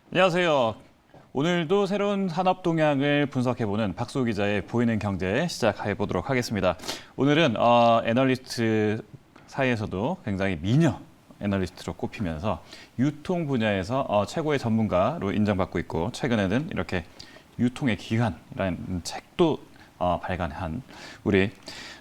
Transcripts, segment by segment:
안녕하세요. 오늘도 새로운 산업 동향을 분석해보는 박수호 기자의 보이는 경제 시작해보도록 하겠습니다. 오늘은 애널리스트 사이에서도 굉장히 미녀 애널리스트로 꼽히면서 유통 분야에서 최고의 전문가로 인정받고 있고, 최근에는 이렇게 유통의 기관이라는 책도 발간한 우리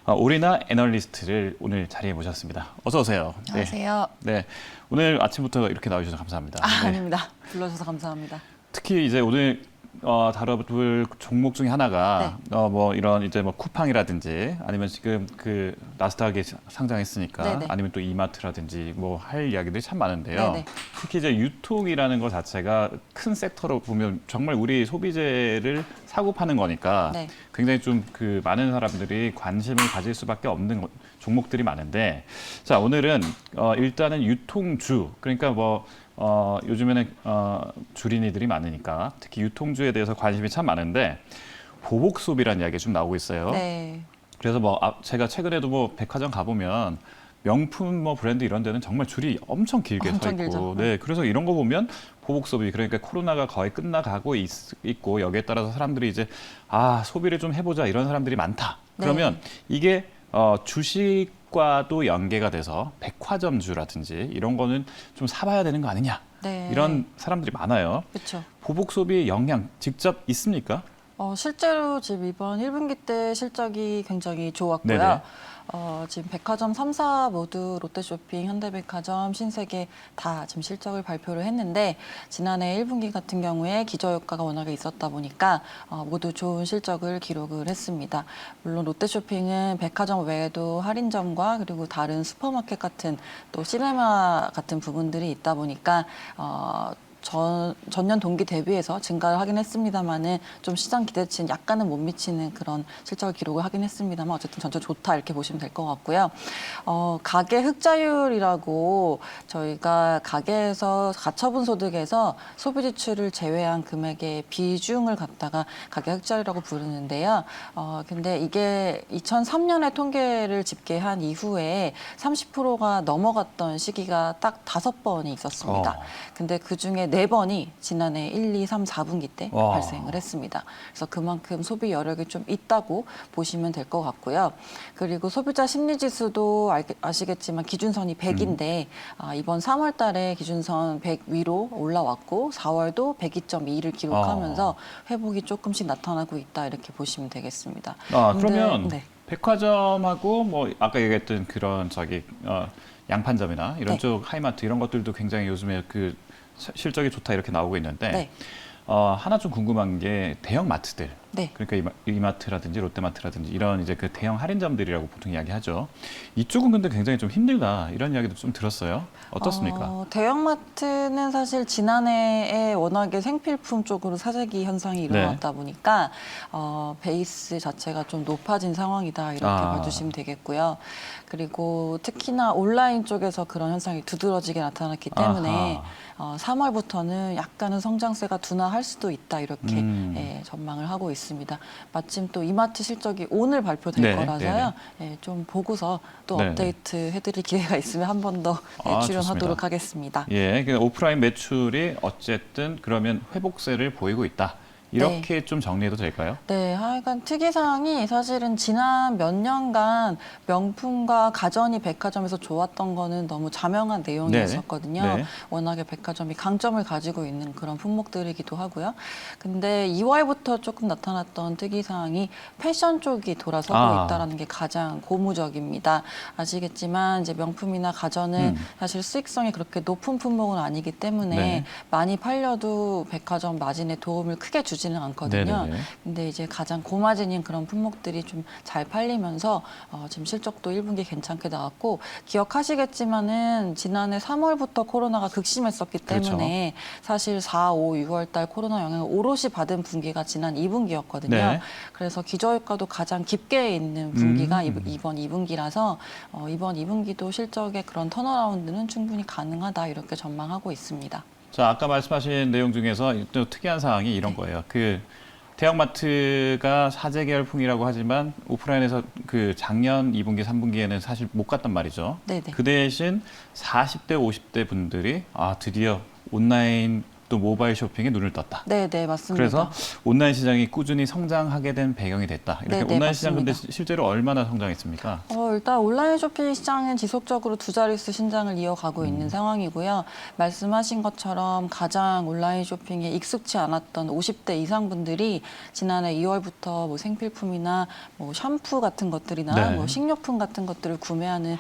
오리나 애널리스트를 오늘 자리에 모셨습니다. 어서 오세요. 안녕하세요. 네, 오늘 아침부터 이렇게 나와주셔서 감사합니다. 네. 아닙니다. 불러주셔서 감사합니다. 특히 이제 오늘 다뤄볼 종목 중에 하나가 뭐 이런 이제 뭐 쿠팡이라든지 아니면 지금 그 나스닥에 상장했으니까 네네. 아니면 또 이마트라든지 뭐 할 이야기들이 참 많은데요. 네네. 특히 이제 유통이라는 것 자체가 큰 섹터로 보면 정말 우리 소비재를 사고 파는 거니까 네. 굉장히 좀 그 많은 사람들이 관심을 가질 수밖에 없는 종목들이 많은데, 자 오늘은 일단은 유통주, 그러니까 뭐 요즘에는 주린이들이 많으니까 특히 유통주에 대해서 관심이 참 많은데 보복 소비라는 이야기가 좀 나오고 있어요. 네. 그래서 뭐 제가 최근에도 뭐 백화점 가보면 명품 뭐 브랜드 이런 데는 정말 줄이 엄청 길게 서 엄청 있고, 길죠. 네, 그래서 이런 거 보면 보복 소비, 그러니까 코로나가 거의 끝나가고 있고 여기에 따라서 사람들이 이제 소비를 좀 해보자 이런 사람들이 많다. 그러면 이게 주식과도 연계가 돼서 백화점주라든지 이런 거는 좀 사봐야 되는 거 아니냐, 네. 이런 사람들이 많아요. 그렇죠. 보복 소비의 영향 직접 있습니까? 실제로 지금 이번 1분기 때 실적이 굉장히 좋았고요. 네네. 지금 백화점 3사 모두 롯데쇼핑, 현대백화점, 신세계 다 지금 실적을 발표를 했는데, 지난해 1분기 같은 경우에 기저효과가 워낙에 있었다 보니까 모두 좋은 실적을 기록을 했습니다. 물론 롯데쇼핑은 백화점 외에도 할인점과 그리고 다른 슈퍼마켓 같은 또 시네마 같은 부분들이 있다 보니까 전년 동기 대비해서 증가를 하긴 했습니다만은 좀 시장 기대치는 약간은 못 미치는 그런 실적을 기록을 하긴 했습니다만 어쨌든 전체적으로 좋다 이렇게 보시면 될 것 같고요. 가계 흑자율이라고 저희가 가계에서 가처분 소득에서 소비 지출을 제외한 금액의 비중을 갖다가 가계 흑자율이라고 부르는데요. 근데 이게 2003년에 통계를 집계한 이후에 30%가 넘어갔던 시기가 딱 5번이 있었습니다. 근데 그중에 4번이 지난해 1, 2, 3, 4분기 때 발생을 했습니다. 그래서 그만큼 소비 여력이 좀 있다고 보시면 될 것 같고요. 그리고 소비자 심리지수도 아시겠지만 기준선이 100인데 이번 3월 달에 기준선 100 위로 올라왔고 4월도 102.2를 기록하면서 회복이 조금씩 나타나고 있다 이렇게 보시면 되겠습니다. 그러면 백화점하고 뭐 아까 얘기했던 그런 양판점이나 이런 쪽 하이마트 이런 것들도 굉장히 요즘에 그 실적이 좋다 이렇게 나오고 있는데 하나 좀 궁금한 게 대형 마트들, 그러니까 이마트라든지 롯데마트라든지 이런 이제 그 대형 할인점들이라고 보통 이야기하죠. 이쪽은 근데 굉장히 좀 힘들다 이런 이야기도 좀 들었어요. 어떻습니까? 대형마트는 사실 지난해에 워낙에 생필품 쪽으로 사재기 현상이 일어났다 보니까 베이스 자체가 좀 높아진 상황이다 이렇게 봐주시면 되겠고요. 그리고 특히나 온라인 쪽에서 그런 현상이 두드러지게 나타났기 때문에 3월부터는 약간은 성장세가 둔화할 수도 있다 이렇게 전망을 하고 있습니다. 마침 또 이마트 실적이 오늘 발표될 거라서요. 좀 보고서 또 업데이트 해드릴 기회가 있으면 한 번 더 출연하도록 하겠습니다. 예, 그러니까 오프라인 매출이 어쨌든 그러면 회복세를 보이고 있다. 이렇게 좀 정리해도 될까요? 네, 하여간 특이사항이 사실은 지난 몇 년간 명품과 가전이 백화점에서 좋았던 거는 너무 자명한 내용이었었거든요. 워낙에 백화점이 강점을 가지고 있는 그런 품목들이기도 하고요. 근데 2월부터 조금 나타났던 특이사항이 패션 쪽이 돌아서고 있다는 게 가장 고무적입니다. 아시겠지만 이제 명품이나 가전은 사실 수익성이 그렇게 높은 품목은 아니기 때문에 많이 팔려도 백화점 마진에 도움을 크게 주지는 않거든요. 근데 이제 가장 고마진인 그런 품목들이 좀 잘 팔리면서 지금 실적도 1분기 괜찮게 나왔고, 기억하시겠지만은 지난해 3월부터 코로나가 극심했었기 때문에 사실 4, 5, 6월 달 코로나 영향을 오롯이 받은 분기가 지난 2분기였거든요. 그래서 기저효과도 가장 깊게 있는 분기가 이번 2분기라서 이번 2분기도 실적의 그런 턴어라운드는 충분히 가능하다 이렇게 전망하고 있습니다. 자, 아까 말씀하신 내용 중에서 또 특이한 사항이 이런 거예요. 대형마트가 사재 계열풍이라고 하지만 오프라인에서 그 작년 2분기, 3분기에는 사실 못 갔단 말이죠. 네네. 그 대신 40대, 50대 분들이 드디어 온라인 또 모바일 쇼핑에 눈을 떴다. 네, 맞습니다. 그래서 온라인 시장이 꾸준히 성장하게 된 배경이 됐다. 이렇게 네네, 온라인 시장 근데 맞습니다. 실제로 얼마나 성장했습니까? 일단 온라인 쇼핑 시장은 지속적으로 두 자릿수 신장을 이어가고 있는 상황이고요. 말씀하신 것처럼 가장 온라인 쇼핑에 익숙치 않았던 50대 이상 분들이 지난해 2월부터 뭐 생필품이나 뭐 샴푸 같은 것들이나 네. 뭐 식료품 같은 것들을 구매하는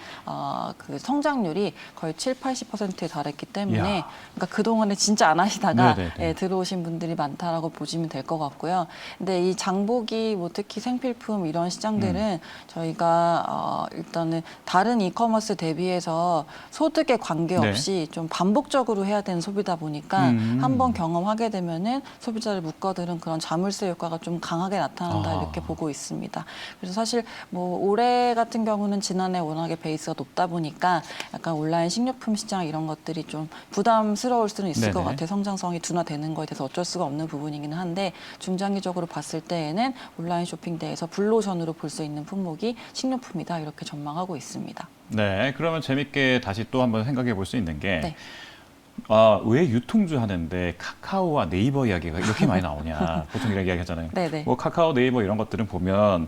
그 성장률이 거의 70~80%에 달했기 때문에 이야. 그러니까 그동안에 진짜 안 하시다가 네네네. 들어오신 분들이 많다라고 보시면 될 것 같고요. 근데 이 장보기 뭐 특히 생필품 이런 시장들은 저희가 일단은 다른 이커머스 대비해서 소득에 관계없이 좀 반복적으로 해야 되는 소비다 보니까 한번 경험하게 되면은 소비자를 묶어두는 그런 자물쇠 효과가 좀 강하게 나타난다 이렇게 보고 있습니다. 그래서 사실 뭐 올해 같은 경우는 지난해 워낙에 베이스가 높다 보니까 약간 온라인 식료품 시장 이런 것들이 좀 부담스러울 수는 있을 것 네네. 같아요. 성장성이 둔화되는 거에 대해서 어쩔 수가 없는 부분이기는 한데 중장기적으로 봤을 때에는 온라인 쇼핑대에서 블루오션으로 볼 수 있는 품목이 식료품이다 이렇게 전망하고 있습니다. 네, 그러면 재밌게 다시 또 한번 생각해 볼 수 있는 게 네. 왜 유통주 하는데 카카오와 네이버 이야기가 이렇게 많이 나오냐. 보통 이런 이야기 하잖아요. 네네. 뭐 카카오, 네이버 이런 것들은 보면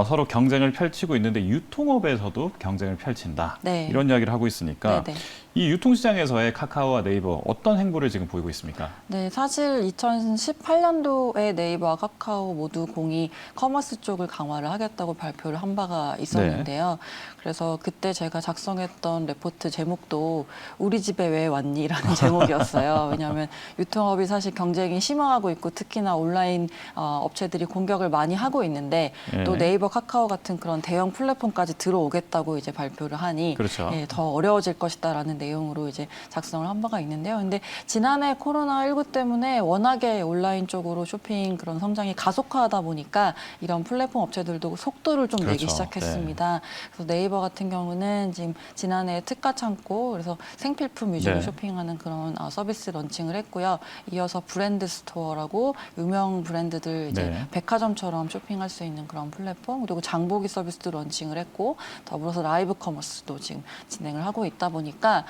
서로 경쟁을 펼치고 있는데 유통업에서도 경쟁을 펼친다. 네. 이런 이야기를 하고 있으니까 네네. 이 유통시장에서의 카카오와 네이버 어떤 행보를 지금 보이고 있습니까? 네, 사실 2018년도에 네이버와 카카오 모두 공이 커머스 쪽을 강화를 하겠다고 발표를 한 바가 있었는데요. 그래서 그때 제가 작성했던 레포트 제목도 우리 집에 왜 왔니라는 제목이었어요. 왜냐하면 유통업이 사실 경쟁이 심화하고 있고 특히나 온라인 업체들이 공격을 많이 하고 있는데 또 네이버, 카카오 같은 그런 대형 플랫폼까지 들어오겠다고 이제 발표를 하니 그렇죠. 더 어려워질 것이다라는 내용으로 이제 작성을 한 바가 있는데요. 근데 지난해 코로나19 때문에 워낙에 온라인 쪽으로 쇼핑 그런 성장이 가속화하다 보니까 이런 플랫폼 업체들도 속도를 좀 내기 그렇죠. 시작했습니다. 그래서 네이버 같은 경우는 지금 지난해 특가 창고 그래서 생필품 위주로 네. 쇼핑하는 그런 서비스 런칭을 했고요. 이어서 브랜드 스토어라고 유명 브랜드들 이제 네. 백화점처럼 쇼핑할 수 있는 그런 플랫폼 그리고 장보기 서비스도 런칭을 했고 더불어서 라이브 커머스도 지금 진행을 하고 있다 보니까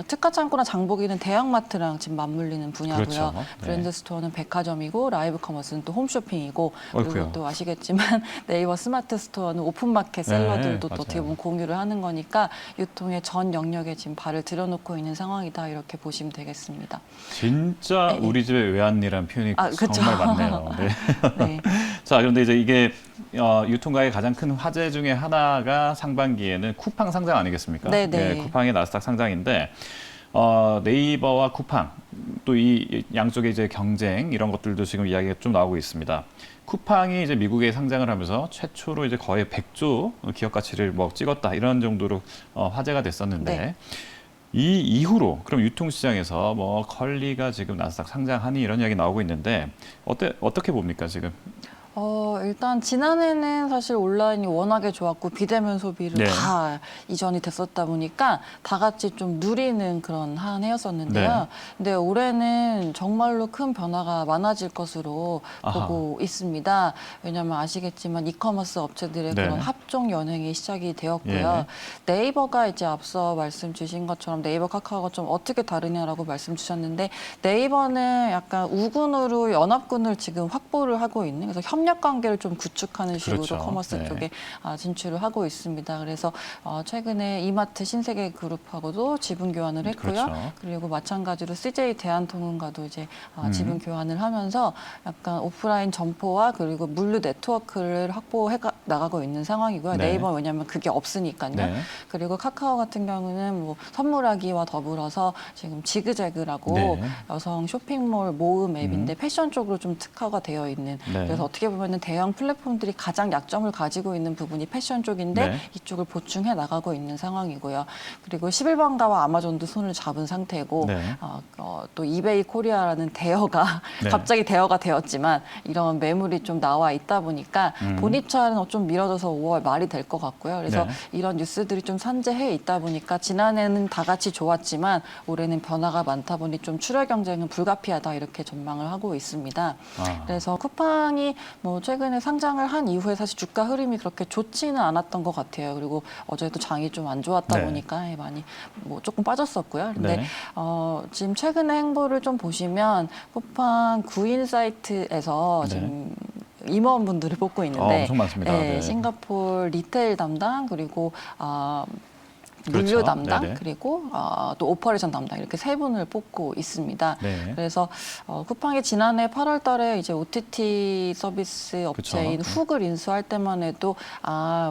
특가 창고나 장보기는 대형마트랑 지금 맞물리는 분야고요. 그렇죠. 네. 브랜드 스토어는 백화점이고 라이브 커머스는 또 홈쇼핑이고 그리고 어이쿠요. 또 아시겠지만 네이버 스마트 스토어는 오픈마켓 셀러들도 또 맞아요. 어떻게 보면 공유를 하는 거니까 유통의 전 영역에 지금 발을 들여놓고 있는 상황이다 이렇게 보시면 되겠습니다. 진짜 네. 우리 집에 왜 왔니라는 표현이 그쵸. 정말 많네요. 네. 네. 자, 그런데 이제 이게 유통가의 가장 큰 화제 중에 하나가 상반기에는 쿠팡 상장 아니겠습니까? 네네. 쿠팡의 나스닥 상장인데 네이버와 쿠팡 또 이 양쪽의 이제 경쟁 이런 것들도 지금 이야기가 좀 나오고 있습니다. 쿠팡이 이제 미국에 상장을 하면서 최초로 이제 거의 100조 기업 가치를 뭐 찍었다 이런 정도로 화제가 됐었는데 네. 이 이후로 그럼 유통시장에서 뭐 컬리가 지금 나스닥 상장하니 이런 이야기 나오고 있는데 어떻게 봅니까 지금? 일단 지난해는 사실 온라인이 워낙에 좋았고 비대면 소비를 네. 다 이전이 됐었다 보니까 다 같이 좀 누리는 그런 한 해였었는데요. 네. 근데 올해는 정말로 큰 변화가 많아질 것으로 아하. 보고 있습니다. 왜냐하면 아시겠지만 이커머스 업체들의 네. 그런 합종 연행이 시작이 되었고요. 네이버가 이제 앞서 말씀 주신 것처럼 네이버, 카카오가 좀 어떻게 다르냐라고 말씀 주셨는데 네이버는 약간 우군으로 연합군을 지금 확보를 하고 있는 그래서 협력 관계를 좀 구축하는 식으로 그렇죠. 커머스 네. 쪽에 진출을 하고 있습니다. 그래서 최근에 이마트 신세계 그룹하고도 지분 교환을 했고요. 그렇죠. 그리고 마찬가지로 CJ 대한통운과도 이제 지분 교환을 하면서 약간 오프라인 점포와 그리고 물류 네트워크를 확보해 나가고 있는 상황이고요. 네. 네이버 왜냐하면 그게 없으니까요. 네. 그리고 카카오 같은 경우는 뭐 선물하기와 더불어서 지금 지그재그라고 네. 여성 쇼핑몰 모음 앱인데 패션 쪽으로 좀 특화가 되어 있는 네. 그래서 어떻게 보면 대형 플랫폼들이 가장 약점을 가지고 있는 부분이 패션 쪽인데 네. 이쪽을 보충해 나가고 있는 상황이고요. 그리고 11번가와 아마존도 손을 잡은 상태고 네. 또 이베이 코리아라는 대여가 네. 갑자기 대여가 되었지만 이런 매물이 좀 나와 있다 보니까 본입차는 좀 미뤄져서 5월 말이 될 것 같고요. 그래서 네. 이런 뉴스들이 좀 산재해 있다 보니까 지난해는 다 같이 좋았지만 올해는 변화가 많다 보니 좀 출혈 경쟁은 불가피하다 이렇게 전망을 하고 있습니다. 그래서 쿠팡이 뭐 최근에 상장을 한 이후에 사실 주가 흐름이 그렇게 좋지는 않았던 것 같아요. 그리고 어제도 장이 좀 안 좋았다 네. 보니까 많이 뭐 조금 빠졌었고요. 근데 네. 지금 최근의 행보를 좀 보시면 쿠팡 구인 사이트에서 네. 지금 임원분들을 뽑고 있는데 엄청 많습니다. 네. 싱가포르 리테일 담당 그리고 물류 그렇죠. 담당 네네. 그리고 또 오퍼레이션 담당 이렇게 세 분을 뽑고 있습니다. 네. 그래서 쿠팡이 지난해 8월 달에 이제 OTT 서비스 업체인 그쵸. 훅을 인수할 때만 해도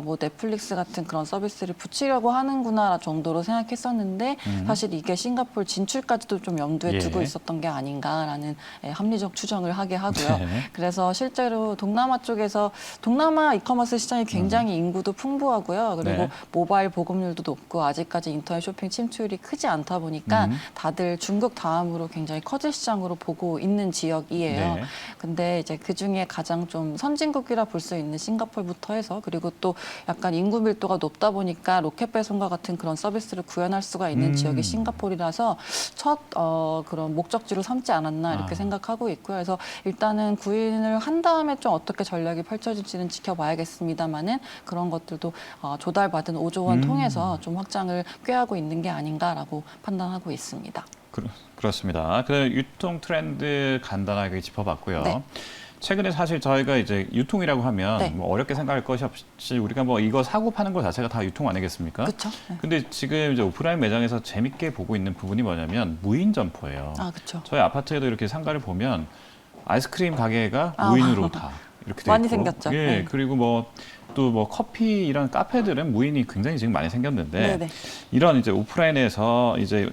뭐 넷플릭스 같은 그런 서비스를 붙이려고 하는구나 정도로 생각했었는데 사실 이게 싱가포르 진출까지도 좀 염두에 예. 두고 있었던 게 아닌가라는 합리적 추정을 하게 하고요. 네. 그래서 실제로 동남아 쪽에서 동남아 이커머스 시장이 굉장히 인구도 풍부하고요. 그리고 네. 모바일 보급률도 높고 아직까지 인터넷 쇼핑 침투율이 크지 않다 보니까 다들 중국 다음으로 굉장히 커질 시장으로 보고 있는 지역이에요. 네. 근데 이제 그 중에 가장 좀 선진국이라 볼 수 있는 싱가포르부터 해서 그리고 또 약간 인구 밀도가 높다 보니까 로켓 배송과 같은 그런 서비스를 구현할 수가 있는 지역이 싱가포르라서 첫 그런 목적지로 삼지 않았나 이렇게 생각하고 있고요. 그래서 일단은 구인을 한 다음에 좀 어떻게 전략이 펼쳐질지는 지켜봐야겠습니다만은 그런 것들도 조달받은 5조 원 통해서 좀 확장을 꾀하고 있는 게 아닌가라고 판단하고 있습니다. 그렇습니다. 그 유통 트렌드 간단하게 짚어봤고요. 네. 최근에 사실 저희가 이제 유통이라고 하면 네. 뭐 어렵게 생각할 것이 없이 우리가 뭐 이거 사고 파는 것 자체가 다 유통 아니겠습니까? 그렇죠. 네. 근데 지금 이제 오프라인 매장에서 재밌게 보고 있는 부분이 뭐냐면 무인 점포예요. 그렇죠. 저희 아파트에도 이렇게 상가를 보면 아이스크림 가게가 아. 무인으로 다 이렇게 돼 많이 있고. 생겼죠. 예, 네. 그리고 또 뭐 커피 이런 카페들은 무인이 굉장히 지금 많이 생겼는데 네네. 이런 이제 오프라인에서 이제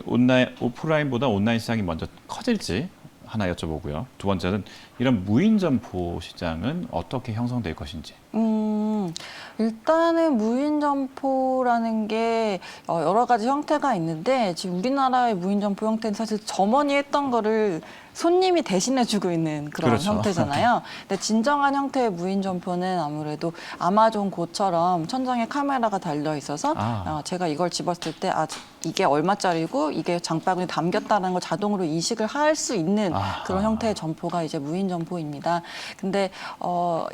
오프라인보다 온라인 시장이 먼저 커질지 하나 여쭤보고요. 두 번째는 이런 무인 점포 시장은 어떻게 형성될 것인지. 일단은 무인 점포라는 게 여러 가지 형태가 있는데 지금 우리나라의 무인 점포 형태는 사실 점원이 했던 거를 손님이 대신해주고 있는 그런 그렇죠. 형태잖아요. 근데 진정한 형태의 무인 점포는 아무래도 아마존 고처럼 천장에 카메라가 달려 있어서 제가 이걸 집었을 때 이게 얼마짜리고 이게 장바구니에 담겼다는 걸 자동으로 인식을 할 수 있는 그런 형태의 점포가 이제 무인 점포입니다. 근데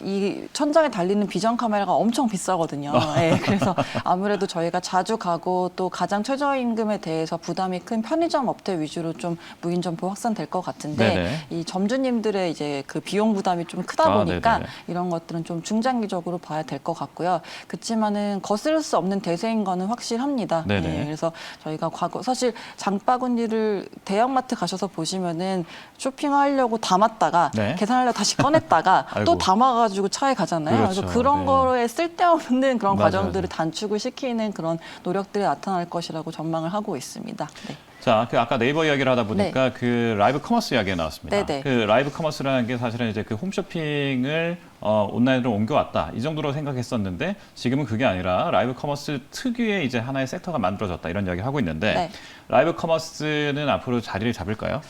이 천장에 달리는 비전 카메라가 엄청 비싸거든요. 네, 그래서 아무래도 저희가 자주 가고 또 가장 최저임금에 대해서 부담이 큰 편의점 업체 위주로 좀 무인 점포 확산될 것 같은데 네네. 이 점주님들의 이제 그 비용 부담이 좀 크다 보니까 네네. 이런 것들은 좀 중장기적으로 봐야 될 것 같고요. 그렇지만은 거스를 수 없는 대세인 거는 확실합니다. 네네. 예, 그래서 저희가 사실 장바구니를 대형마트 가셔서 보시면은 쇼핑하려고 담았다가 네. 계산하려고 다시 꺼냈다가 아이고. 또 담아가지고 차에 가잖아요. 그렇죠. 그래서 그런 네. 거에 쓸데없는 그런 맞아요, 과정들을 맞아요. 단축을 시키는 그런 노력들이 나타날 것이라고 전망을 하고 있습니다. 네. 자, 아까 네이버 이야기를 하다 보니까 그 라이브 커머스 이야기가 나왔습니다. 네네. 그 라이브 커머스라는 게 사실은 이제 그 홈쇼핑을 온라인으로 옮겨왔다 이 정도로 생각했었는데 지금은 그게 아니라 라이브 커머스 특유의 이제 하나의 섹터가 만들어졌다 이런 이야기를 하고 있는데 네. 라이브 커머스는 앞으로 자리를 잡을까요?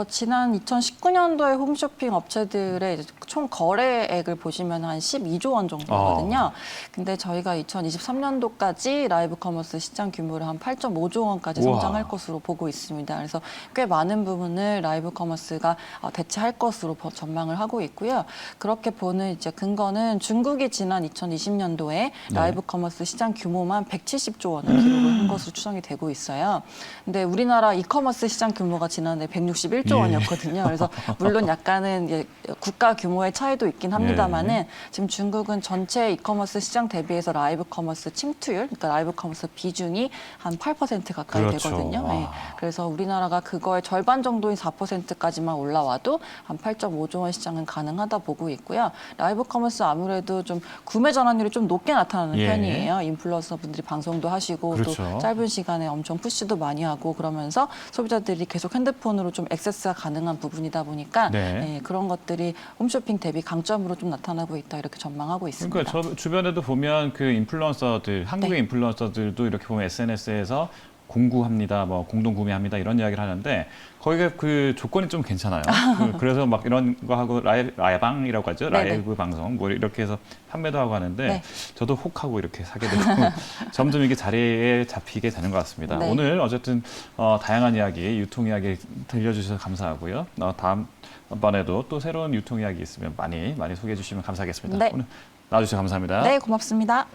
지난 2019년도에 홈쇼핑 업체들의 이제 총 거래액을 보시면 한 12조 원 정도거든요. 근데 저희가 2023년도까지 라이브 커머스 시장 규모를 한 8.5조 원까지 우와. 성장할 것으로 보고 있습니다. 그래서 꽤 많은 부분을 라이브 커머스가 대체할 것으로 전망을 하고 있고요. 그렇게 보는 이제 근거는 중국이 지난 2020년도에 라이브 커머스 시장 규모만 170조 원을 기록을 한 것으로 추정이 되고 있어요. 근데 우리나라 이커머스 시장 규모가 지난해 161조 원이었거든요. 그래서 물론 약간은 이제 국가 규모의 차이도 있긴 합니다만은 지금 중국은 전체 이커머스 시장 대비해서 라이브 커머스 침투율, 그러니까 라이브 커머스 비중이 한 8% 가까이 그렇죠. 되거든요. 네. 그래서 우리나라가 그거의 절반 정도인 4%까지만 올라와도 한 8.5조 원 시장은 가능하다 보고 있고요. 라이브 커머스 아무래도 좀 구매 전환율이 좀 높게 나타나는 편이에요. 인플루언서 분들이 방송도 하시고 그렇죠. 또 짧은 시간에 엄청 푸시도 많이 하고 그러면서 소비자들이 계속 핸드폰으로 좀 액세스가 가능한 부분이다 보니까 그런 것들이 홈쇼핑 대비 강점으로 좀 나타나고 있다 이렇게 전망하고 있습니다. 그러니까 저 주변에도 보면 그 인플루언서들, 한국의 인플루언서들도 이렇게 보면 SNS에서 공구합니다, 뭐 공동 구매합니다 이런 이야기를 하는데 거기가 그 조건이 좀 괜찮아요. 그래서 막 이런 거 하고 라이방이라고 하죠. 네네. 라이브 방송 뭐 이렇게 해서 판매도 하고 하는데 네. 저도 혹하고 이렇게 사게 되고 점점 이게 자리에 잡히게 되는 것 같습니다. 네. 오늘 어쨌든 다양한 이야기, 유통 이야기 들려주셔서 감사하고요. 다음번에도 또 새로운 유통 이야기 있으면 많이 소개해 주시면 감사하겠습니다. 네. 오늘 나와주셔서 감사합니다. 네, 고맙습니다.